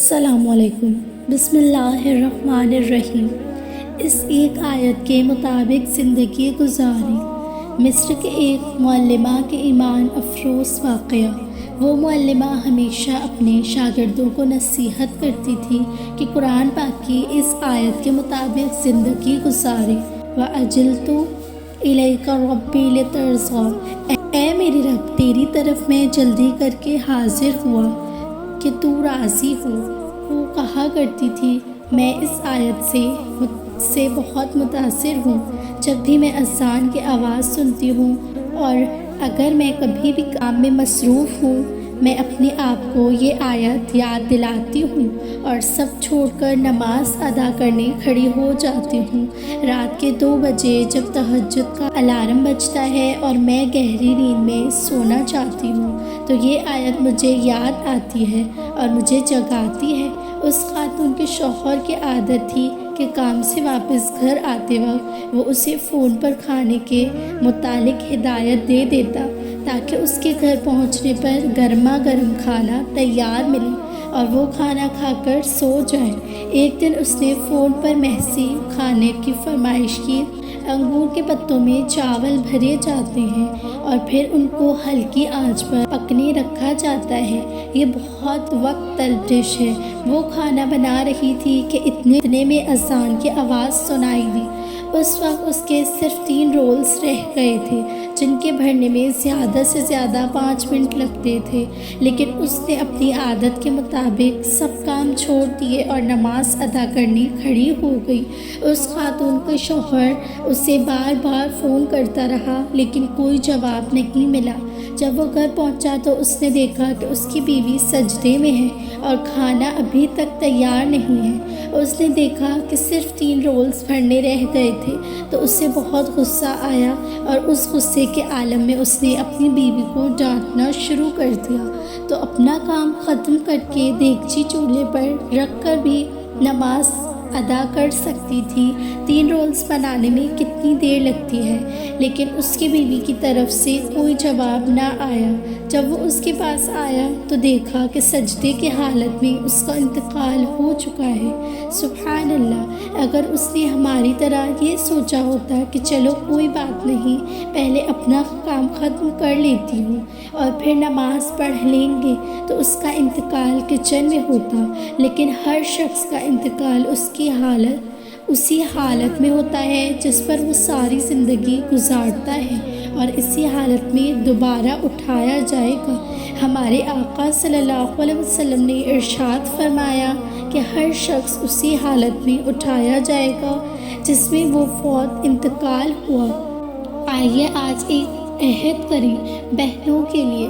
السلام علیکم۔ بسم اللہ الرحمن الرحیم۔ اس ایک آیت کے مطابق زندگی گزاری۔ مصر کے ایک معلمہ کے ایمان افروز واقعہ۔ وہ معلمہ ہمیشہ اپنے شاگردوں کو نصیحت کرتی تھی کہ قرآن پاک کی اس آیت کے مطابق زندگی گزارے۔ وَأَجِلْتُ إِلَيْكَ رَبِّي لِتَرْضَىٰ، اے میرے رب تیری طرف میں جلدی کر کے حاضر ہوا کہ تو راضی ہو۔ وہ کہا کرتی تھی، میں اس آیت سے بہت متاثر ہوں۔ جب بھی میں اذان کی آواز سنتی ہوں اور اگر میں کبھی بھی کام میں مصروف ہوں، میں اپنے آپ کو یہ آیت یاد دلاتی ہوں اور سب چھوڑ کر نماز ادا کرنے کھڑی ہو جاتی ہوں۔ رات کے 2 بجے جب تہجد کا الارم بجتا ہے اور میں گہری نیند میں سونا چاہتی ہوں تو یہ آیت مجھے یاد آتی ہے اور مجھے جگاتی ہے۔ اس خاتون کے شوہر کی عادت تھی کہ کام سے واپس گھر آتے وقت وہ اسے فون پر کھانے کے متعلق ہدایت دے دیتا تاکہ اس کے گھر پہنچنے پر گرما گرم کھانا تیار ملے اور وہ کھانا کھا کر سو جائے۔ ایک دن اس نے فون پر محضی کھانے کی فرمائش کی۔ انگور کے پتوں میں چاول بھرے جاتے ہیں اور پھر ان کو ہلکی آنچ پر پکنے رکھا جاتا ہے۔ یہ بہت وقت طلب ڈش ہے۔ وہ کھانا بنا رہی تھی کہ اتنے میں اذان کی آواز سنائی دی۔ اس وقت اس کے صرف 3 رولز رہ گئے تھے جن کے بھرنے میں زیادہ سے زیادہ 5 منٹ لگتے تھے، لیکن اس نے اپنی عادت کے مطابق سب کام چھوڑ دیے اور نماز ادا کرنے کھڑی ہو گئی۔ اس خاتون کا شوہر اسے بار بار فون کرتا رہا لیکن کوئی جواب نہیں ملا۔ جب وہ گھر پہنچا تو اس نے دیکھا کہ اس کی بیوی سجدے میں ہے اور کھانا ابھی تک تیار نہیں ہے۔ اس نے دیکھا کہ صرف 3 رولز بھرنے رہ گئے تھے تو اسے بہت غصہ آیا اور اس غصے کے عالم میں اس نے اپنی بیوی کو ڈانٹنا شروع کر دیا تو اپنا کام ختم کر کے دیگچی چولہے پر رکھ کر بھی نماز ادا کر سکتی تھی۔ 3 رولز بنانے میں کتنی دیر لگتی ہے، لیکن اس کی بیوی کی طرف سے کوئی جواب نہ آیا۔ جب وہ اس کے پاس آیا تو دیکھا کہ سجدے کی حالت میں اس کا انتقال ہو چکا ہے۔ سبحان اللہ! اگر اس نے ہماری طرح یہ سوچا ہوتا کہ چلو کوئی بات نہیں، پہلے اپنا کام ختم کر لیتی ہوں اور پھر نماز پڑھ لیں گے، تو اس کا انتقال کچن میں ہوتا، لیکن ہر شخص کا انتقال اسی حالت میں ہوتا ہے جس پر وہ ساری زندگی گزارتا ہے اور اسی حالت میں دوبارہ اٹھایا جائے گا۔ ہمارے آقا صلی اللہ علیہ وسلم نے ارشاد فرمایا کہ ہر شخص اسی حالت میں اٹھایا جائے گا جس میں وہ فوت انتقال ہوا۔ آئیے آج ایک عہد کریں بہنوں کے لیے،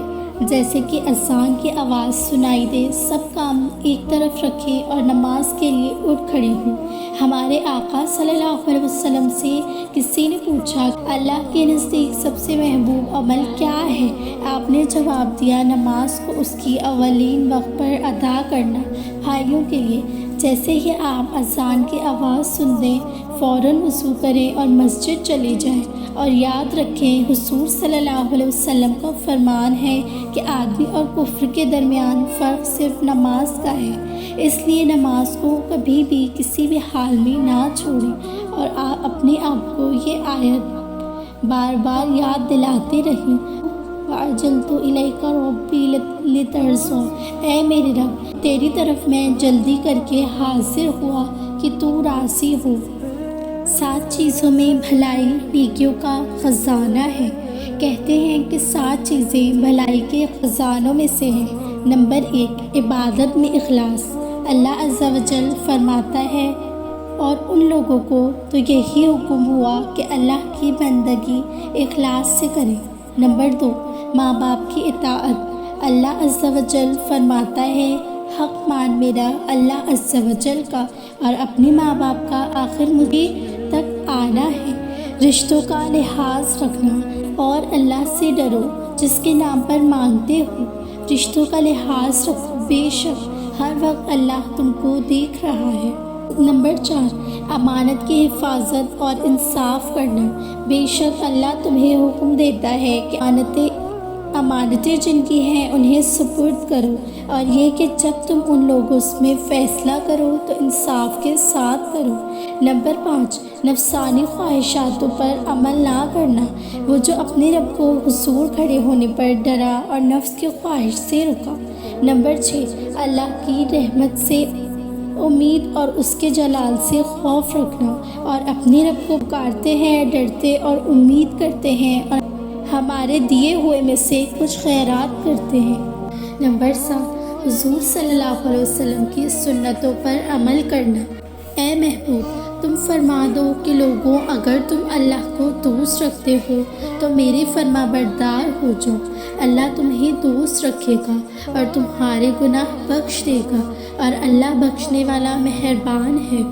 جیسے کہ اذان کی آواز سنائی دے سب کام ایک طرف رکھیں اور نماز کے لیے اٹھ کھڑی ہوں۔ ہمارے آقا صلی اللہ علیہ وسلم سے کسی نے پوچھا اللہ کے نزدیک سب سے محبوب عمل کیا ہے؟ آپ نے جواب دیا نماز کو اس کی اولین وقت پر ادا کرنا۔ بھائیوں کے لیے، جیسے ہی آپ اذان کی آواز سن دیں فوراً وضو کریں اور مسجد چلے جائیں، اور یاد رکھیں حضور صلی اللہ علیہ وسلم کا فرمان ہے کہ آدمی اور کفر کے درمیان فرق صرف نماز کا ہے، اس لیے نماز کو کبھی بھی کسی بھی حال میں نہ چھوڑیں اور اپنے آپ کو یہ آیت بار بار یاد دلاتے رہیں۔ وَأَجَلْتُ إِلَيْكَ رَبِّي لِتَرْضَىٰ، اے میرے رب تیری طرف میں جلدی کر کے حاضر ہوا کہ تو راضی ہو۔ 7 چیزوں میں بھلائی نیکیوں کا خزانہ ہے۔ کہتے ہیں کہ 7 چیزیں بھلائی کے خزانوں میں سے ہیں۔ نمبر 1، عبادت میں اخلاص۔ اللہ عز و جل فرماتا ہے اور ان لوگوں کو تو یہی حکم ہوا کہ اللہ کی بندگی اخلاص سے کریں۔ نمبر 2، ماں باپ کی اطاعت۔ اللہ عز و جل فرماتا ہے حق مان میرا اللہ عز و جل کا اور اپنے ماں باپ کا، آخر مجھے تک آنا ہے۔ رشتوں کا لحاظ رکھنا اور اللہ سے ڈرو جس کے نام پر مانگتے ہو۔ رشتوں کا لحاظ رکھو، بے شک ہر وقت اللہ تم کو دیکھ رہا ہے۔ نمبر 4، امانت کی حفاظت اور انصاف کرنا۔ بے شک اللہ تمہیں حکم دیتا ہے کہ امانتیں جن کی ہیں انہیں سپرد کرو، اور یہ کہ جب تم ان لوگوں میں فیصلہ کرو تو انصاف کے ساتھ کرو۔ نمبر 5، نفسانی خواہشاتوں پر عمل نہ کرنا۔ وہ جو اپنے رب کو حضور کھڑے ہونے پر ڈرا اور نفس کی خواہش سے رکا۔ نمبر 6، اللہ کی رحمت سے امید اور اس کے جلال سے خوف رکھنا، اور اپنے رب کو پکارتے ہیں، ڈرتے اور امید کرتے ہیں، اور ہمارے دیے ہوئے میں سے کچھ خیرات کرتے ہیں۔ نمبر 7، حضور صلی اللہ علیہ وسلم کی سنتوں پر عمل کرنا۔ اے محبوب، تم فرما دو کہ لوگوں، اگر تم اللہ کو دوست رکھتے ہو تو میرے فرما بردار ہو جاؤ۔ اللہ تمہیں دوست رکھے گا اور تمہارے گناہ بخش دے گا، اور اللہ بخشنے والا مہربان ہے۔